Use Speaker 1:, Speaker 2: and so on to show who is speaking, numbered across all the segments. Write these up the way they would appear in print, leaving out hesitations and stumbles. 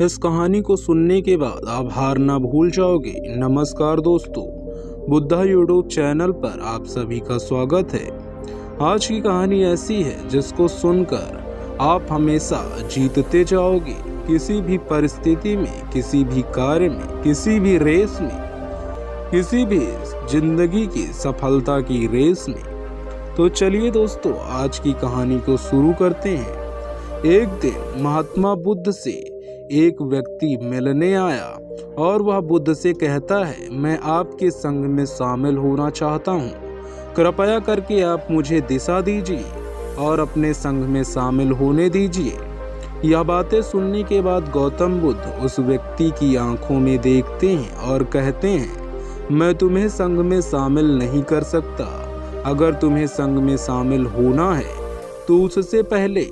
Speaker 1: इस कहानी को सुनने के बाद आप हारना भूल जाओगे। नमस्कार दोस्तों, बुद्धा यूट्यूब चैनल पर आप सभी का स्वागत है। आज की कहानी ऐसी है जिसको सुनकर आप हमेशा जीतते जाओगे। किसी भी परिस्थिति में, किसी भी कार्य में, किसी भी रेस में, किसी भी जिंदगी की सफलता की रेस में। तो चलिए दोस्तों, आज की कहानी को शुरू करते हैं। एक दिन महात्मा बुद्ध से एक व्यक्ति मिलने आया और वह बुद्ध से कहता है, मैं आपके संग में शामिल होना चाहता हूँ। कृपया करके आप मुझे दिशा दीजिए और अपने संग में शामिल होने दीजिए। यह बातें सुनने के बाद गौतम बुद्ध उस व्यक्ति की आंखों में देखते हैं और कहते हैं, मैं तुम्हें संग में शामिल नहीं कर सकता। अगर तुम्हें संग में शामिल होना है तो उससे पहले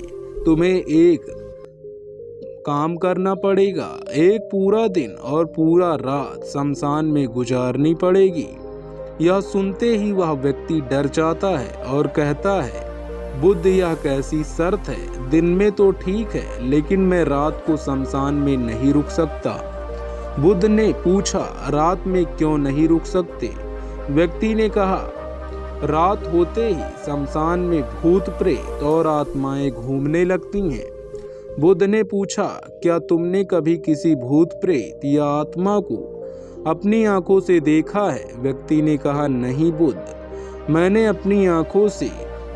Speaker 1: तुम्हें एक काम करना पड़ेगा। एक पूरा दिन और पूरा रात शमशान में गुजारनी पड़ेगी। यह सुनते ही वह व्यक्ति डर जाता है और कहता है, बुद्ध यह कैसी शर्त है? दिन में तो ठीक है, लेकिन मैं रात को शमशान में नहीं रुक सकता। बुद्ध ने पूछा, रात में क्यों नहीं रुक सकते? व्यक्ति ने कहा, रात होते ही शमशान में भूत प्रेत और आत्माएं घूमने लगती हैं। बुद्ध ने पूछा, क्या तुमने कभी किसी भूत प्रेत या आत्मा को अपनी आंखों से देखा है? व्यक्ति ने कहा, नहीं बुद्ध, मैंने अपनी आंखों से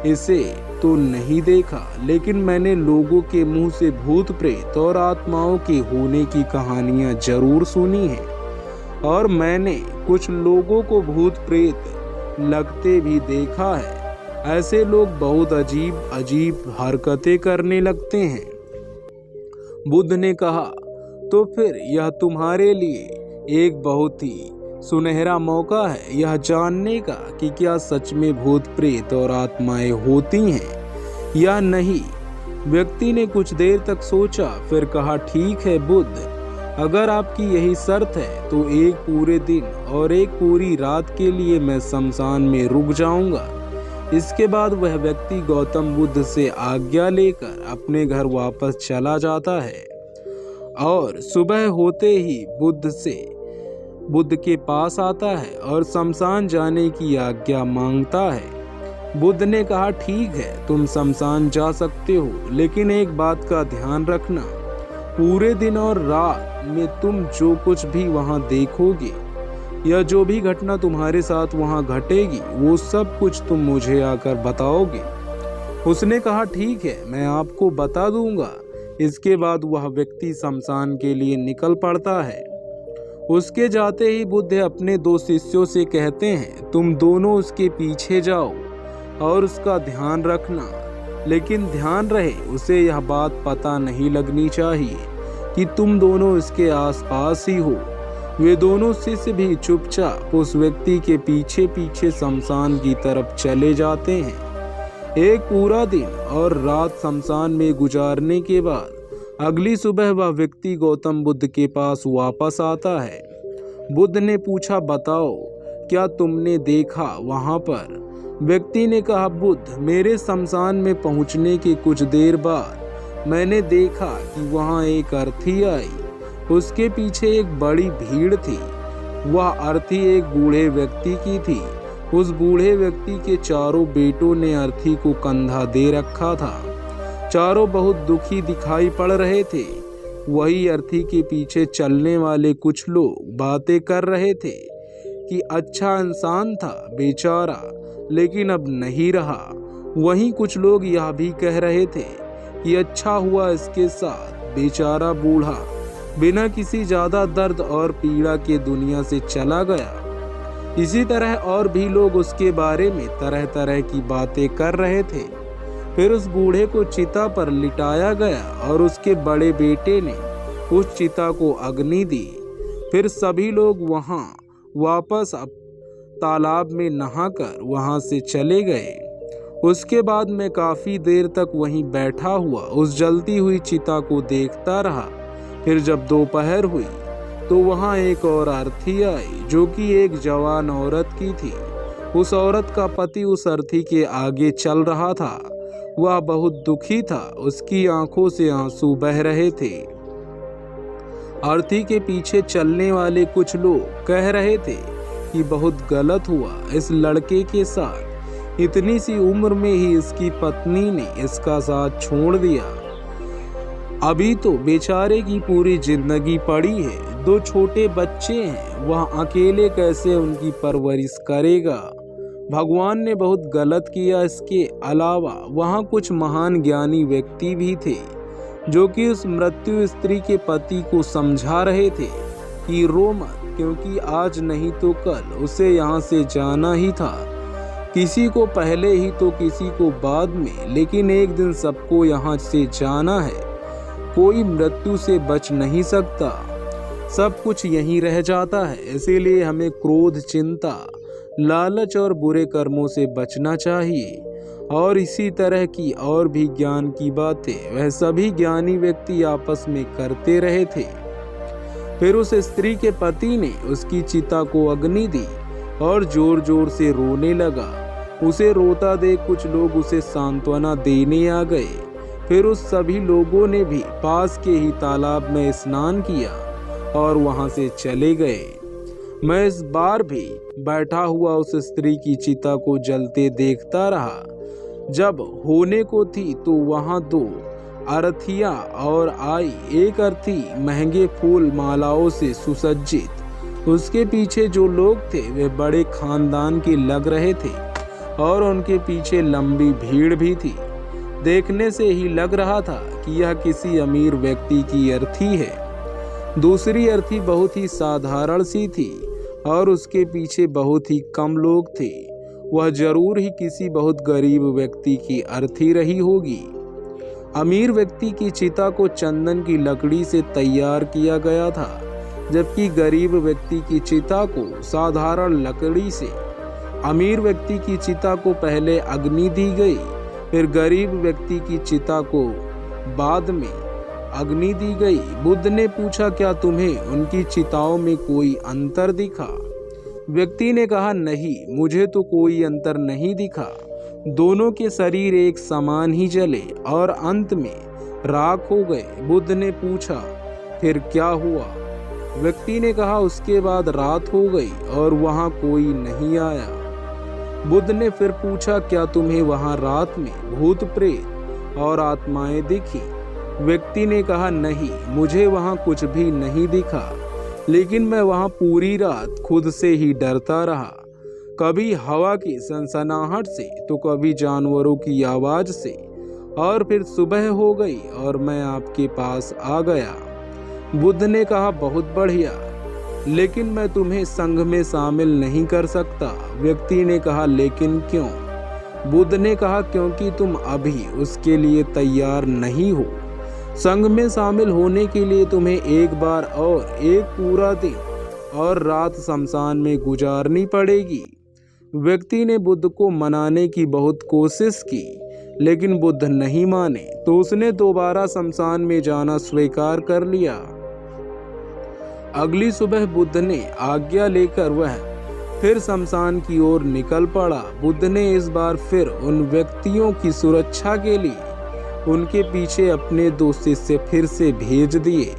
Speaker 1: इसे तो नहीं देखा, लेकिन मैंने लोगों के मुंह से भूत प्रेत और आत्माओं के होने की कहानियां जरूर सुनी हैं और मैंने कुछ लोगों को भूत प्रेत लगते भी देखा है। ऐसे लोग बहुत अजीब अजीब हरकतें करने लगते हैं। बुद्ध ने कहा, तो फिर यह तुम्हारे लिए एक बहुत ही सुनहरा मौका है यह जानने का कि क्या सच में भूत प्रेत और आत्माएं होती हैं या नहीं। व्यक्ति ने कुछ देर तक सोचा, फिर कहा, ठीक है बुद्ध, अगर आपकी यही शर्त है तो एक पूरे दिन और एक पूरी रात के लिए मैं शमशान में रुक जाऊंगा। इसके बाद वह व्यक्ति गौतम बुद्ध से आज्ञा लेकर अपने घर वापस चला जाता है और सुबह होते ही बुद्ध के पास आता है और शमशान जाने की आज्ञा मांगता है। बुद्ध ने कहा, ठीक है, तुम शमशान जा सकते हो, लेकिन एक बात का ध्यान रखना, पूरे दिन और रात में तुम जो कुछ भी वहां देखोगे या जो भी घटना तुम्हारे साथ वहां घटेगी, वो सब कुछ तुम मुझे आकर बताओगे। उसने कहा, ठीक है, मैं आपको बता दूंगा। इसके बाद वह व्यक्ति शमशान के लिए निकल पड़ता है। उसके जाते ही बुद्ध अपने दो शिष्यों से कहते हैं, तुम दोनों उसके पीछे जाओ और उसका ध्यान रखना, लेकिन ध्यान रहे उसे यह बात पता नहीं लगनी चाहिए कि तुम दोनों इसके आसपास ही हो। वे दोनों शिष्य भी चुपचाप उस व्यक्ति के पीछे पीछे शमशान की तरफ चले जाते हैं। एक पूरा दिन और रात शमशान में गुजारने के बाद अगली सुबह वह व्यक्ति गौतम बुद्ध के पास वापस आता है। बुद्ध ने पूछा, बताओ, क्या तुमने देखा वहां पर? व्यक्ति ने कहा, बुद्ध, मेरे शमशान में पहुंचने के कुछ देर बाद मैंने देखा कि वहां एक अर्थी आई। उसके पीछे एक बड़ी भीड़ थी। वह अर्थी एक बूढ़े व्यक्ति की थी। उस बूढ़े व्यक्ति के चारों बेटों ने अर्थी को कंधा दे रखा था। चारों बहुत दुखी दिखाई पड़ रहे थे। वही अर्थी के पीछे चलने वाले कुछ लोग बातें कर रहे थे कि अच्छा इंसान था बेचारा, लेकिन अब नहीं रहा। वहीं कुछ लोग यह भी कह रहे थे कि अच्छा हुआ इसके साथ बेचारा बूढ़ा बिना किसी ज्यादा दर्द और पीड़ा के दुनिया से चला गया। इसी तरह और भी लोग उसके बारे में तरह तरह की बातें कर रहे थे। फिर उस बूढ़े को चिता पर लिटाया गया और उसके बड़े बेटे ने उस चिता को अग्नि दी। फिर सभी लोग वहां वापस तालाब में नहाकर वहां से चले गए। उसके बाद मैं काफी देर तक वहीं बैठा हुआ उस जलती हुई चिता को देखता रहा। फिर जब दोपहर हुई तो वहां एक और अर्थी आई जो कि एक जवान औरत की थी। उस औरत का पति उस अर्थी के आगे चल रहा था। वह बहुत दुखी था, उसकी आंखों से आंसू बह रहे थे। अर्थी के पीछे चलने वाले कुछ लोग कह रहे थे कि बहुत गलत हुआ इस लड़के के साथ, इतनी सी उम्र में ही इसकी पत्नी ने इसका साथ छोड़ दिया। अभी तो बेचारे की पूरी जिंदगी पड़ी है, 2 छोटे बच्चे हैं, वह अकेले कैसे उनकी परवरिश करेगा। भगवान ने बहुत गलत किया। इसके अलावा वहाँ कुछ महान ज्ञानी व्यक्ति भी थे जो कि उस मृत्यु स्त्री के पति को समझा रहे थे कि रो मत, क्योंकि आज नहीं तो कल उसे यहाँ से जाना ही था। किसी को पहले ही तो किसी को बाद में, लेकिन एक दिन सबको यहाँ से जाना है। कोई मृत्यु से बच नहीं सकता, सब कुछ यहीं रह जाता है। इसीलिए हमें क्रोध, चिंता, लालच और बुरे कर्मों से बचना चाहिए। और इसी तरह की और भी ज्ञान की बातें वह सभी ज्ञानी व्यक्ति आपस में करते रहे थे। फिर उस स्त्री के पति ने उसकी चिता को अग्नि दी और जोर जोर से रोने लगा। उसे रोता देख कुछ लोग उसे सांत्वना देने आ गए। फिर उस सभी लोगों ने भी पास के ही तालाब में स्नान किया और वहां से चले गए। मैं इस बार भी बैठा हुआ उस स्त्री की चिता को जलते देखता रहा। जब होने को थी तो वहां 2 अरथियां और आई। एक अर्थी महंगे फूल मालाओं से सुसज्जित, उसके पीछे जो लोग थे वे बड़े खानदान के लग रहे थे और उनके पीछे लंबी भीड़ भी थी। देखने से ही लग रहा था कि यह किसी अमीर व्यक्ति की अर्थी है। दूसरी अर्थी बहुत ही साधारण सी थी और उसके पीछे बहुत ही कम लोग थे। वह जरूर ही किसी बहुत गरीब व्यक्ति की अर्थी रही होगी। अमीर व्यक्ति की चिता को चंदन की लकड़ी से तैयार किया गया था, जबकि गरीब व्यक्ति की चिता को साधारण लकड़ी से। अमीर व्यक्ति की चिता को पहले अग्नि दी गई, फिर गरीब व्यक्ति की चिता को बाद में अग्नि दी गई। बुद्ध ने पूछा, क्या तुम्हें उनकी चिताओं में कोई अंतर दिखा? व्यक्ति ने कहा, नहीं, मुझे तो कोई अंतर नहीं दिखा। दोनों के शरीर एक समान ही जले और अंत में राख हो गए। बुद्ध ने पूछा, फिर क्या हुआ? व्यक्ति ने कहा, उसके बाद रात हो गई और वहां कोई नहीं आया। बुद्ध ने फिर पूछा, क्या तुम्हें वहां रात में भूत प्रेत और आत्माएं दिखी? व्यक्ति ने कहा, नहीं, मुझे वहां कुछ भी नहीं दिखा, लेकिन मैं वहां पूरी रात खुद से ही डरता रहा, कभी हवा की सनसनाहट से तो कभी जानवरों की आवाज से। और फिर सुबह हो गई और मैं आपके पास आ गया। बुद्ध ने कहा, बहुत बढ़िया, लेकिन मैं तुम्हें संघ में शामिल नहीं कर सकता। व्यक्ति ने कहा, लेकिन क्यों? बुद्ध ने कहा, क्योंकि तुम अभी उसके लिए तैयार नहीं हो। संघ में शामिल होने के लिए तुम्हें एक बार और एक पूरा दिन और रात शमशान में गुजारनी पड़ेगी। व्यक्ति ने बुद्ध को मनाने की बहुत कोशिश की, लेकिन बुद्ध नहीं माने, तो उसने दोबारा शमशान में जाना स्वीकार कर लिया। अगली सुबह बुद्ध ने आज्ञा लेकर वह फिर शमशान की ओर निकल पड़ा। बुद्ध ने इस बार फिर उन व्यक्तियों की सुरक्षा के लिए उनके पीछे अपने 2 शिष्य फिर से भेज दिए।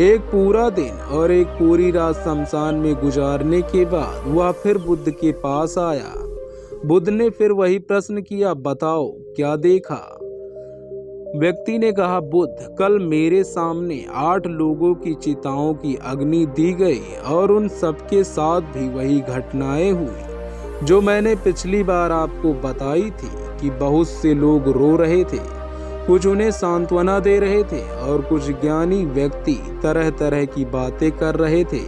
Speaker 1: एक पूरा दिन और एक पूरी रात शमशान में गुजारने के बाद वह फिर बुद्ध के पास आया। बुद्ध ने फिर वही प्रश्न किया, बताओ क्या देखा? व्यक्ति ने कहा, बुद्ध, कल मेरे सामने 8 लोगों की चिताओं की अग्नि दी गई और उन सबके साथ भी वही घटनाएं हुई जो मैंने पिछली बार आपको बताई थी कि बहुत से लोग रो रहे थे, कुछ उन्हें सांत्वना दे रहे थे और कुछ ज्ञानी व्यक्ति तरह तरह की बातें कर रहे थे।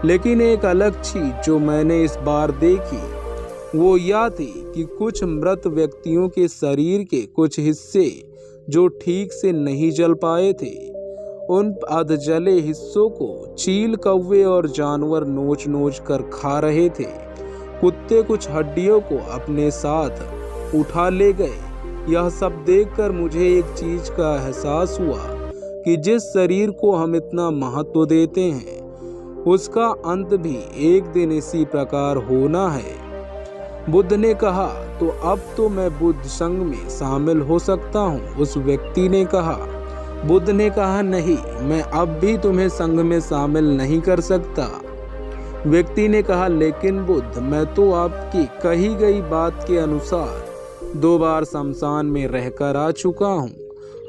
Speaker 1: लेकिन एक अलग चीज जो मैंने इस बार देखी वो यह थी कि कुछ मृत व्यक्तियों के शरीर के कुछ हिस्से जो ठीक से नहीं जल पाए थे, उन अधजले हिस्सों को चील, कौवे और जानवर नोच नोच कर खा रहे थे। कुत्ते कुछ हड्डियों को अपने साथ उठा ले गए। यह सब देखकर मुझे एक चीज का एहसास हुआ कि जिस शरीर को हम इतना महत्व देते हैं उसका अंत भी एक दिन इसी प्रकार होना है। बुद्ध ने कहा, तो अब तो मैं बुद्ध संघ में शामिल हो सकता हूँ। उस व्यक्ति ने कहा, बुद्ध ने कहा, नहीं, मैं अब भी तुम्हें संघ में शामिल नहीं कर सकता। व्यक्ति ने कहा, लेकिन बुद्ध, मैं तो आपकी कही गई बात के अनुसार 2 बार शमशान में रहकर आ चुका हूँ।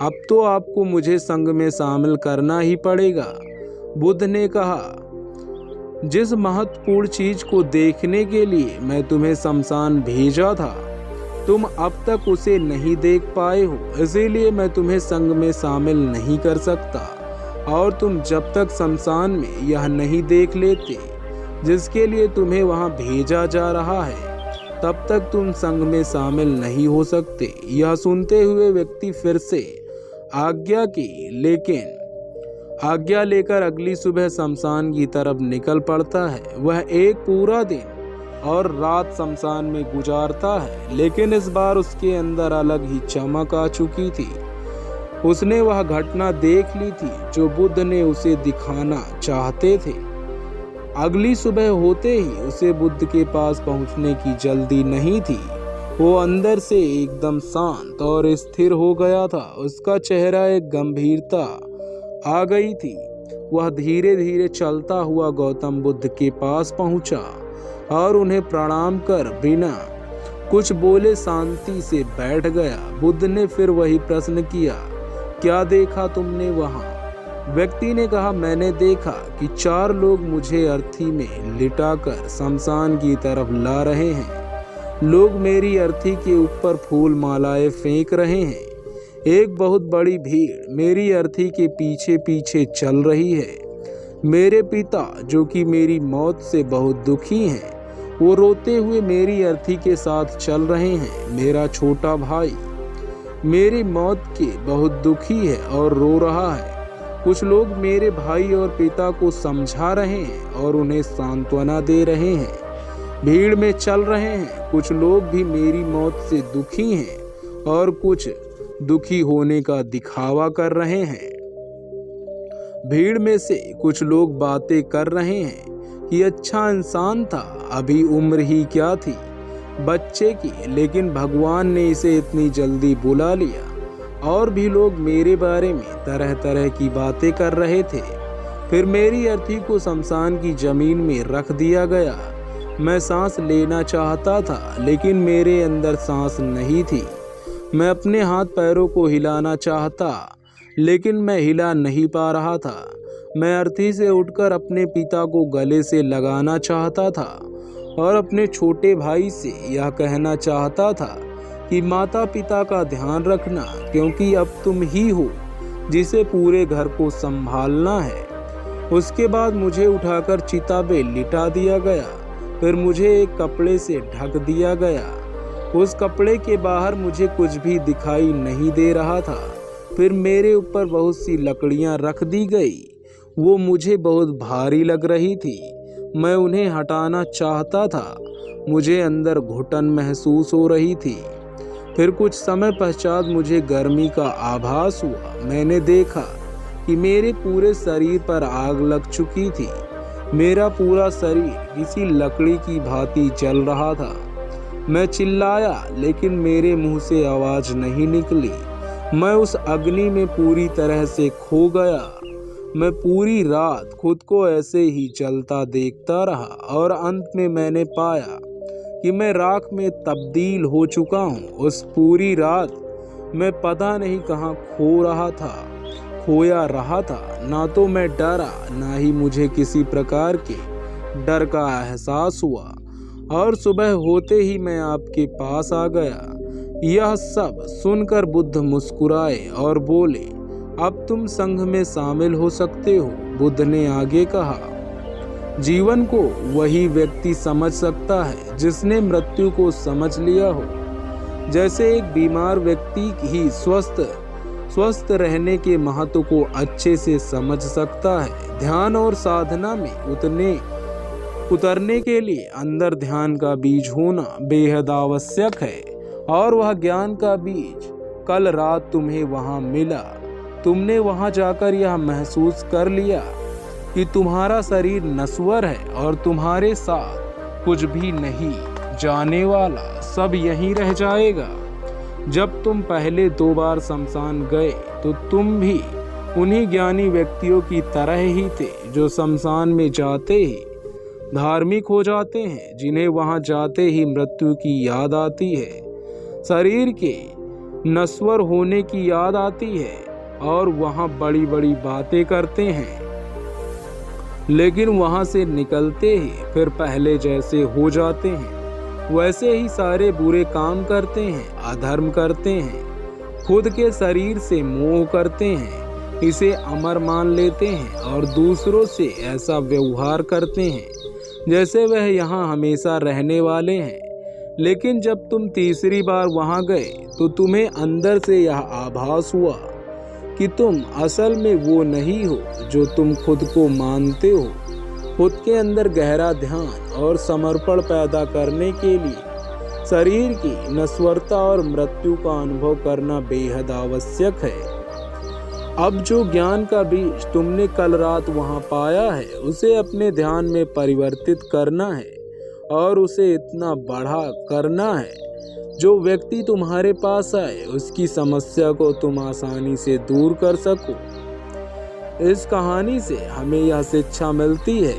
Speaker 1: अब तो आपको मुझे संघ में शामिल करना ही पड़ेगा। बुद्ध ने कहा, जिस महत्वपूर्ण चीज को देखने के लिए मैं तुम्हें शमशान भेजा था, तुम अब तक उसे नहीं देख पाए हो, इसीलिए मैं तुम्हें संघ में शामिल नहीं कर सकता। और तुम जब तक शमशान में यह नहीं देख लेते जिसके लिए तुम्हें वहां भेजा जा रहा है, तब तक तुम संघ में शामिल नहीं हो सकते। यह सुनते हुए व्यक्ति फिर से आज्ञा लेकर अगली सुबह शमशान की तरफ निकल पड़ता है। वह एक पूरा दिन और रात शमशान में गुजारता है, लेकिन इस बार उसके अंदर अलग ही चमक आ चुकी थी। उसने वह घटना देख ली थी जो बुद्ध ने उसे दिखाना चाहते थे। अगली सुबह होते ही उसे बुद्ध के पास पहुंचने की जल्दी नहीं थी। वो अंदर से एकदम शांत और स्थिर हो गया था। उसका चेहरा एक गंभीरता आ गई थी। वह धीरे धीरे चलता हुआ गौतम बुद्ध के पास पहुंचा और उन्हें प्रणाम कर बिना कुछ बोले शांति से बैठ गया। बुद्ध ने फिर वही प्रश्न किया, क्या देखा तुमने वहां? व्यक्ति ने कहा, मैंने देखा कि 4 लोग मुझे अर्थी में लिटाकर शमशान की तरफ ला रहे हैं। लोग मेरी अर्थी के ऊपर फूल मालाएं फेंक रहे हैं। एक बहुत बड़ी भीड़ मेरी अर्थी के पीछे पीछे चल रही है। मेरे पिता, जो कि मेरी मौत से बहुत दुखी हैं, वो रोते हुए मेरी अर्थी के साथ चल रहे हैं। मेरा छोटा भाई मेरी मौत के बहुत दुखी है और रो रहा है। कुछ लोग मेरे भाई और पिता को समझा रहे हैं और उन्हें सांत्वना दे रहे हैं। भीड़ में चल रहे हैं। कुछ लोग भी मेरी मौत से दुखी हैं और कुछ दुखी होने का दिखावा कर रहे हैं। भीड़ में से कुछ लोग बातें कर रहे हैं कि अच्छा इंसान था, अभी उम्र ही क्या थी बच्चे की, लेकिन भगवान ने इसे इतनी जल्दी बुला लिया। और भी लोग मेरे बारे में तरह तरह की बातें कर रहे थे। फिर मेरी अर्थी को शमशान की जमीन में रख दिया गया। मैं सांस लेना चाहता था, लेकिन मेरे अंदर सांस नहीं थी। मैं अपने हाथ पैरों को हिलाना चाहता, लेकिन मैं हिला नहीं पा रहा था। मैं अर्थी से उठकर अपने पिता को गले से लगाना चाहता था और अपने छोटे भाई से यह कहना चाहता था कि माता पिता का ध्यान रखना, क्योंकि अब तुम ही हो जिसे पूरे घर को संभालना है। उसके बाद मुझे उठाकर चिता पे लिटा दिया गया। फिर मुझे एक कपड़े से ढक दिया गया। उस कपड़े के बाहर मुझे कुछ भी दिखाई नहीं दे रहा था। फिर मेरे ऊपर बहुत सी लकड़ियां रख दी गई। वो मुझे बहुत भारी लग रही थी। मैं उन्हें हटाना चाहता था। मुझे अंदर घुटन महसूस हो रही थी। फिर कुछ समय पश्चात मुझे गर्मी का आभास हुआ। मैंने देखा कि मेरे पूरे शरीर पर आग लग चुकी थी। मेरा पूरा शरीर किसी लकड़ी की भांति जल रहा था। मैं चिल्लाया, लेकिन मेरे मुंह से आवाज नहीं निकली। मैं उस अग्नि में पूरी तरह से खो गया। मैं पूरी रात खुद को ऐसे ही जलता देखता रहा और अंत में मैंने पाया कि मैं राख में तब्दील हो चुका हूँ। उस पूरी रात मैं पता नहीं कहाँ खोया रहा था। ना तो मैं डरा, ना ही मुझे किसी प्रकार के डर का एहसास हुआ। और सुबह होते ही मैं आपके पास आ गया। यह सब सुनकर बुद्ध मुस्कुराए और बोले, अब तुम संघ में शामिल हो सकते हो। बुद्ध ने आगे कहा, जीवन को वही व्यक्ति समझ सकता है जिसने मृत्यु को समझ लिया हो। जैसे एक बीमार व्यक्ति ही स्वस्थ रहने के महत्व को अच्छे से समझ सकता है। ध्यान और साधना में उतरने के लिए अंदर ध्यान का बीज होना बेहद आवश्यक है। और वह ज्ञान का बीज कल रात तुम्हें वहां मिला। तुमने वहां जाकर यह महसूस कर लिया कि तुम्हारा शरीर नश्वर है और तुम्हारे साथ कुछ भी नहीं जाने वाला, सब यहीं रह जाएगा। जब तुम पहले 2 बार शमशान गए तो तुम भी उन्हीं ज्ञानी व्यक्तियों की तरह ही थे जो शमशान में जाते ही धार्मिक हो जाते हैं, जिन्हें वहां जाते ही मृत्यु की याद आती है, शरीर के नश्वर होने की याद आती है और वहां बड़ी बड़ी बातें करते हैं, लेकिन वहां से निकलते ही फिर पहले जैसे हो जाते हैं। वैसे ही सारे बुरे काम करते हैं, अधर्म करते हैं, खुद के शरीर से मोह करते हैं, इसे अमर मान लेते हैं और दूसरों से ऐसा व्यवहार करते हैं जैसे वह यहाँ हमेशा रहने वाले हैं। लेकिन जब तुम तीसरी बार वहां गए तो तुम्हें अंदर से यह आभास हुआ कि तुम असल में वो नहीं हो जो तुम खुद को मानते हो। खुद के अंदर गहरा ध्यान और समर्पण पैदा करने के लिए शरीर की नश्वरता और मृत्यु का अनुभव करना बेहद आवश्यक है। अब जो ज्ञान का बीज तुमने कल रात वहां पाया है, उसे अपने ध्यान में परिवर्तित करना है और उसे इतना बड़ा करना है जो व्यक्ति तुम्हारे पास आए उसकी समस्या को तुम आसानी से दूर कर सको। इस कहानी से हमें यह शिक्षा मिलती है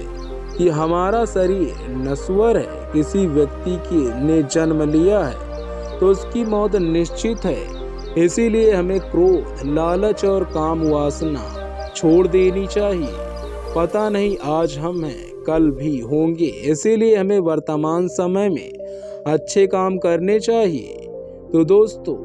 Speaker 1: कि हमारा शरीर नश्वर है। किसी व्यक्ति की ने जन्म लिया है तो उसकी मौत निश्चित है। इसीलिए हमें क्रोध, लालच और काम वासना छोड़ देनी चाहिए। पता नहीं आज हम हैं, कल भी होंगे, इसीलिए हमें वर्तमान समय में अच्छे काम करने चाहिए। तो दोस्तों,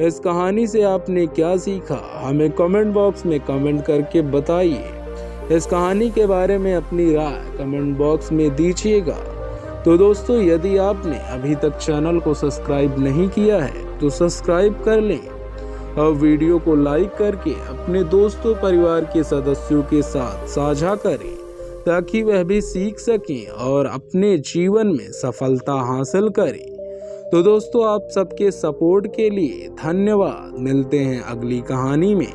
Speaker 1: इस कहानी से आपने क्या सीखा, हमें कमेंट बॉक्स में कमेंट करके बताइए। इस कहानी के बारे में अपनी राय कमेंट बॉक्स में दीजिएगा। तो दोस्तों, यदि आपने अभी तक चैनल को सब्सक्राइब नहीं किया है तो सब्सक्राइब कर लें और वीडियो को लाइक करके अपने दोस्तों परिवार के सदस्यों के साथ साझा करें ताकि वह भी सीख सकें और अपने जीवन में सफलता हासिल करें। तो दोस्तों, आप सबके सपोर्ट के लिए धन्यवाद। मिलते हैं अगली कहानी में।